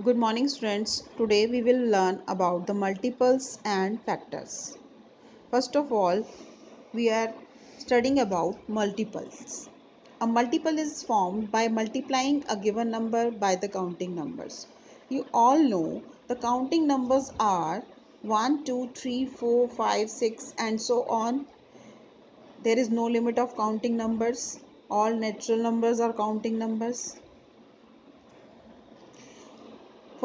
Good morning, students. Today we will learn about the multiples and factors. First of all, we are studying about multiples. A multiple is formed by multiplying a given number by the counting numbers. You all know the counting numbers are 1, 2, 3, 4, 5, 6, and so on. There is no limit of counting numbers. All natural numbers are counting numbers.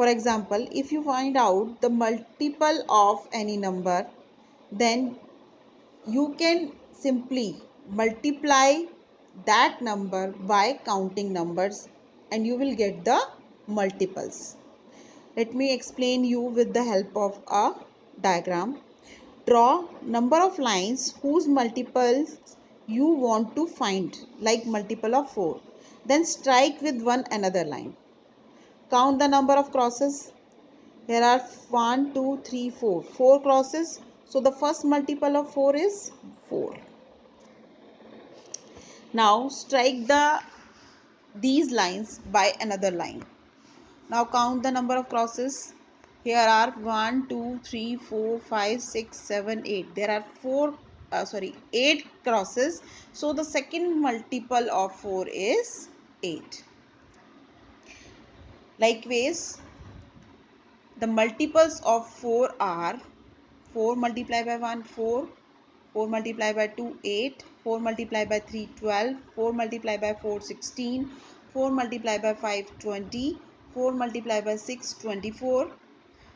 For example, if you find out the multiple of any number, then you can simply multiply that number by counting numbers and you will get the multiples. Let me explain you with the help of a diagram. Draw number of lines whose multiples you want to find, like multiple of 4. Then strike with one another line. Count the number of crosses. There are 1, 2, 3, 4. 4 crosses. So the first multiple of 4 is 4. Now strike these lines by another line. Now count the number of crosses. Here are 1, 2, 3, 4, 5, 6, 7, 8. There are 8 crosses. So the second multiple of 4 is 8. Likewise, the multiples of 4 are 4 multiplied by 1, 4. 4 multiplied by 2, 8. 4 multiplied by 3, 12. 4 multiplied by 4, 16. 4 multiplied by 5, 20. 4 multiplied by 6, 24.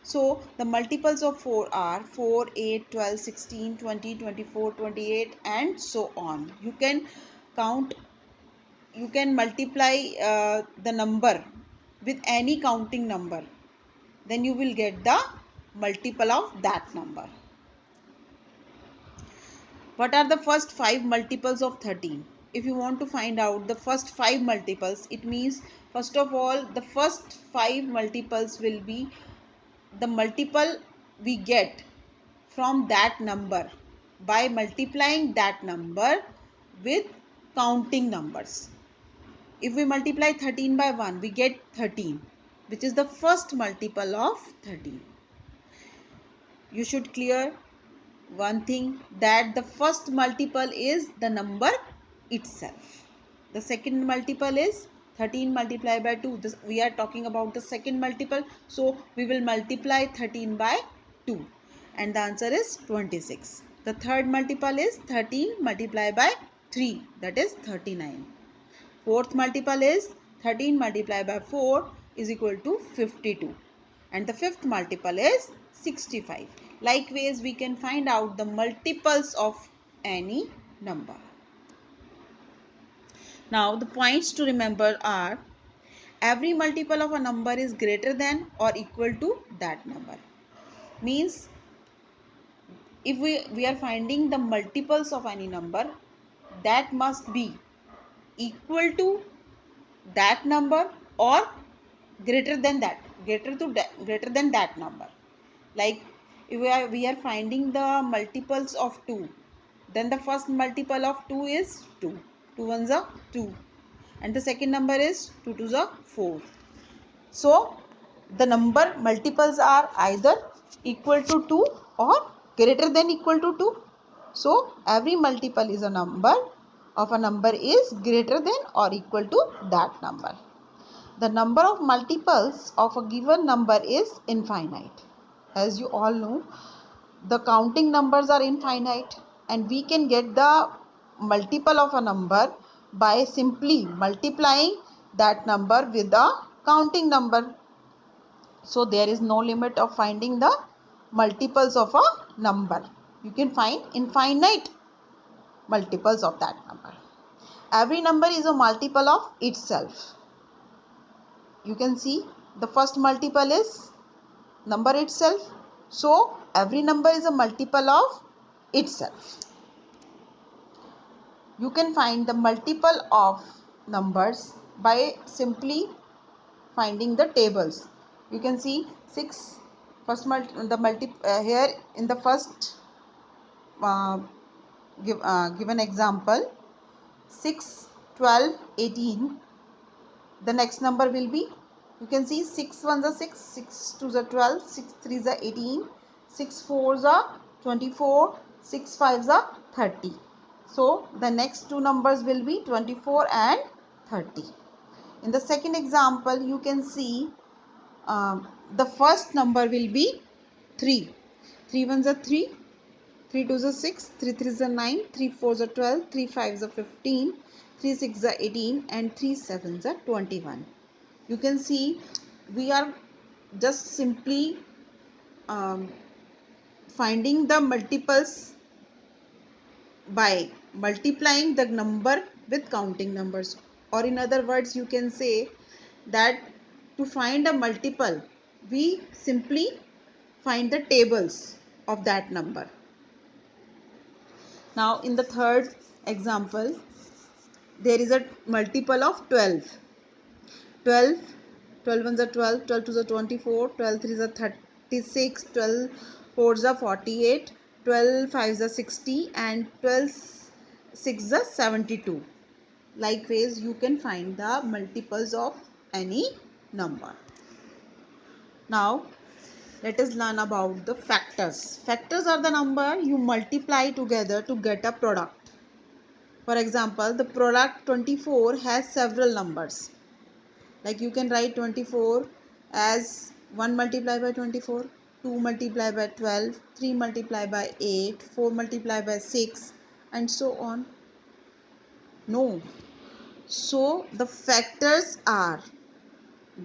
So, the multiples of 4 are 4, 8, 12, 16, 20, 24, 28 and so on. You can count, you can multiply the number with any counting number. Then you will get the multiple of that number. What are the first 5 multiples of 13? If you want to find out the first 5 multiples, it means first of all the first 5 multiples will be the multiple we get from that number by multiplying that number with counting numbers. If we multiply 13 by 1, we get 13, which is the first multiple of 13. You should clear one thing, that the first multiple is the number itself. The second multiple is 13 multiplied by 2. We are talking about the second multiple. So we will multiply 13 by 2 and the answer is 26. The third multiple is 13 multiplied by 3, that is 39. Fourth multiple is 13 multiplied by 4 is equal to 52. And the fifth multiple is 65. Likewise, we can find out the multiples of any number. Now, the points to remember are every multiple of a number is greater than or equal to that number. Means if we are finding the multiples of any number, that must be equal to that number or greater than that, greater than that number. Like if we are finding the multiples of 2, then the first multiple of 2 is 2. 2 ones are 2 and the second number is 2 twos are 4. So the number multiples are either equal to 2 or greater than equal to 2. So every multiple is a number of a number is greater than or equal to that number. The number of multiples of a given number is infinite. As you all know, the counting numbers are infinite and we can get the multiple of a number by simply multiplying that number with a counting number. So there is no limit of finding the multiples of a number. You can find infinite multiples of that number. Every number is a multiple of itself. You can see the first multiple is number itself. So every number is a multiple of itself. You can find the multiple of numbers by simply finding the tables. You can see 6 first here in the first uh, given example 6, 12, 18. The next number will be You can see 6 ones are 6, 6 twos are 12, 6 threes are 18, 6 fours are 24, 6 fives are 30. So the next two numbers will be 24 and 30. In the second example, you can see the first number will be 3. 3 ones are 3, 3 twos are 6, 3 threes are 9, 3 fours are 12, 3 fives are 15, 3 sixes are 18 and 3 sevens are 21. You can see we are just simply um, finding the multiples by multiplying the number with counting numbers, or in other words you can say that to find a multiple we simply find the tables of that number. Now in the third example, there is a multiple of 12. 12, 12 ones are 12, 12 twos are 24, 12 threes are 36, 12 fours are 48, 12 fives are 60 and 12 sixes are 72. Likewise, you can find the multiples of any number. Now, let us learn about the factors. Factors are the number you multiply together to get a product. For example, the product 24 has several numbers. Like you can write 24 as 1 multiplied by 24, 2 multiplied by 12, 3 multiplied by 8, 4 multiplied by 6 and so on. No. So the factors are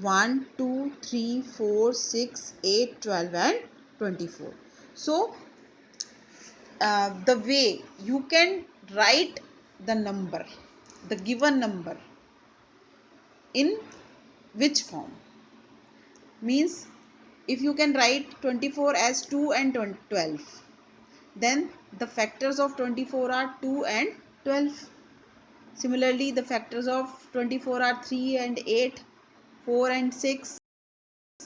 1, 2, 3, 4, 6, 8, 12 and 24. So the way you can write the number, the given number in which form? Means if you can write 24 as 2 and 12, then the factors of 24 are 2 and 12. Similarly, the factors of 24 are 3 and 8, 4 and 6,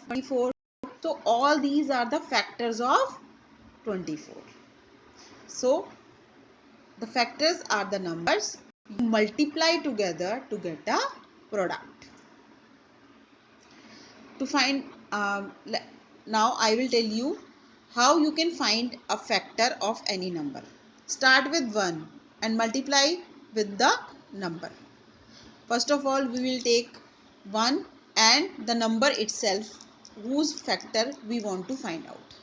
24. So all these are the factors of 24. So the factors are the numbers you multiply together to get a product. To find now I will tell you how you can find a factor of any number. Start with 1 and multiply with the number. First of all, we will take 1 and the number itself whose factor we want to find out.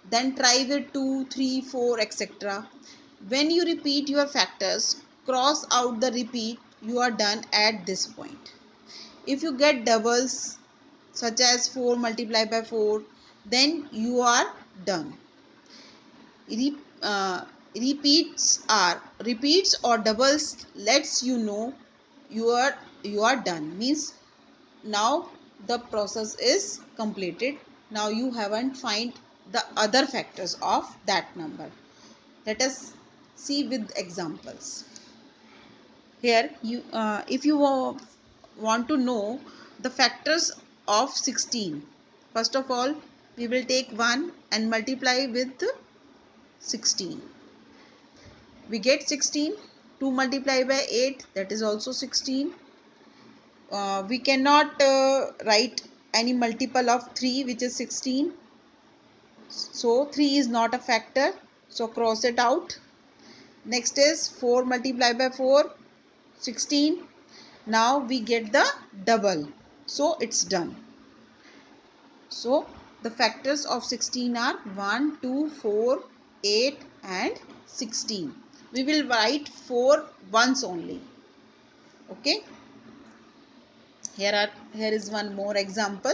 Then try with 2, 3, 4, etc. When you repeat your factors, cross out the repeat. You are done at this point. If you get doubles such as 4 multiplied by 4, then you are done. Repeats or doubles lets you know you are done. Means now the process is completed. Now you haven't find the other factors of that number. Let us see with examples. Here you if you want to know the factors of 16, first of all we will take 1 and multiply with 16. We get 16. 2 multiplied by 8, that is also 16. We cannot write any multiple of 3 which is 16. So 3 is not a factor. So cross it out. Next is 4 multiplied by 4, 16. Now we get the double. So it's done. So the factors of 16 are 1, 2, 4, 8 and 16. We will write 4 once only. Okay. Here is one more example.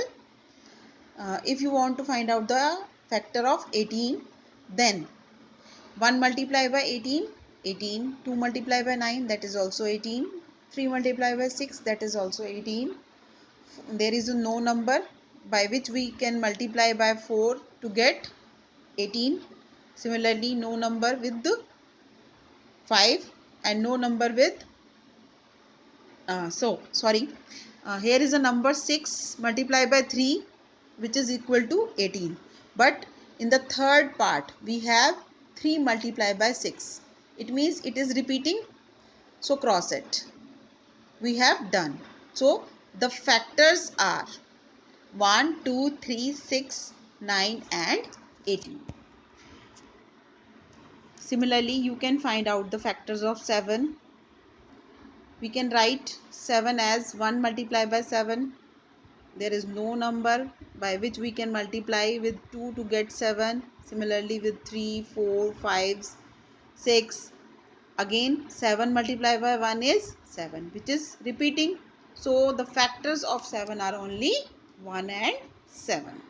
If you want to find out the factor of 18, then 1 multiplied by 18, 18, 2 multiplied by 9, that is also 18, 3 multiplied by 6, that is also 18. There is no number by which we can multiply by 4 to get 18. Similarly, no number with 5 and no number with here is a number 6 multiplied by 3 which is equal to 18, but in the third part we have 3 multiplied by 6. It means it is repeating, so cross it. We have done. So The factors are 1, 2, 3, 6, 9 and 18. Similarly, you can find out the factors of 7. We can write 7 as 1 multiplied by 7. There is no number by which we can multiply with 2 to get 7. Similarly with 3, 4, 5, 6. Again 7 multiplied by 1 is 7, which is repeating. So the factors of 7 are only 1 and 7.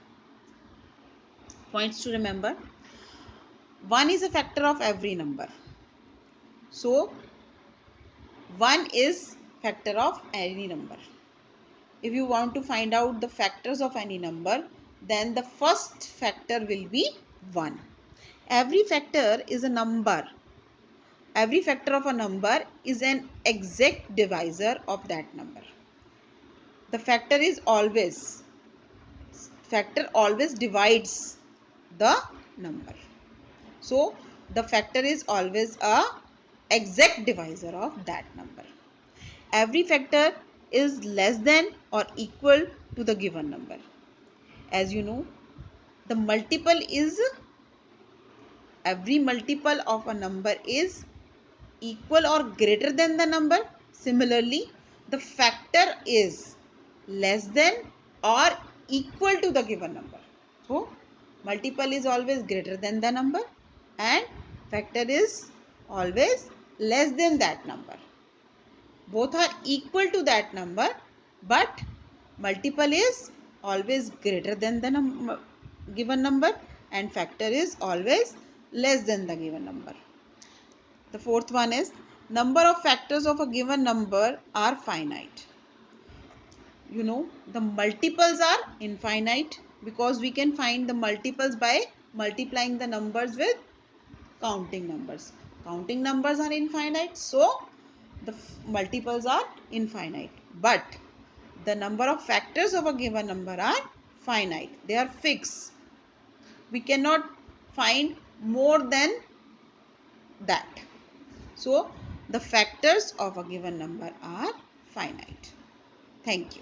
Points to remember. 1 is a factor of every number. So 1 is factor of any number. If you want to find out the factors of any number, then the first factor will be 1. Every factor is a number. Every factor of a number is an exact divisor of that number. The factor always divides the number. So the factor is always a exact divisor of that number. Every factor is less than or equal to the given number. As you know, the multiple is every multiple of a number is equal or greater than the number. Similarly, the factor is less than or equal to the given number. So, multiple is always greater than the number and factor is always less than that number. Both are equal to that number, but multiple is always greater than the given number and factor is always less than the given number. The fourth one is number of factors of a given number are finite. You know, the multiples are infinite because we can find the multiples by multiplying the numbers with counting numbers. Counting numbers are infinite, so the multiples are infinite. But the number of factors of a given number are finite. They are fixed. We cannot find more than that. So the factors of a given number are finite. Thank you.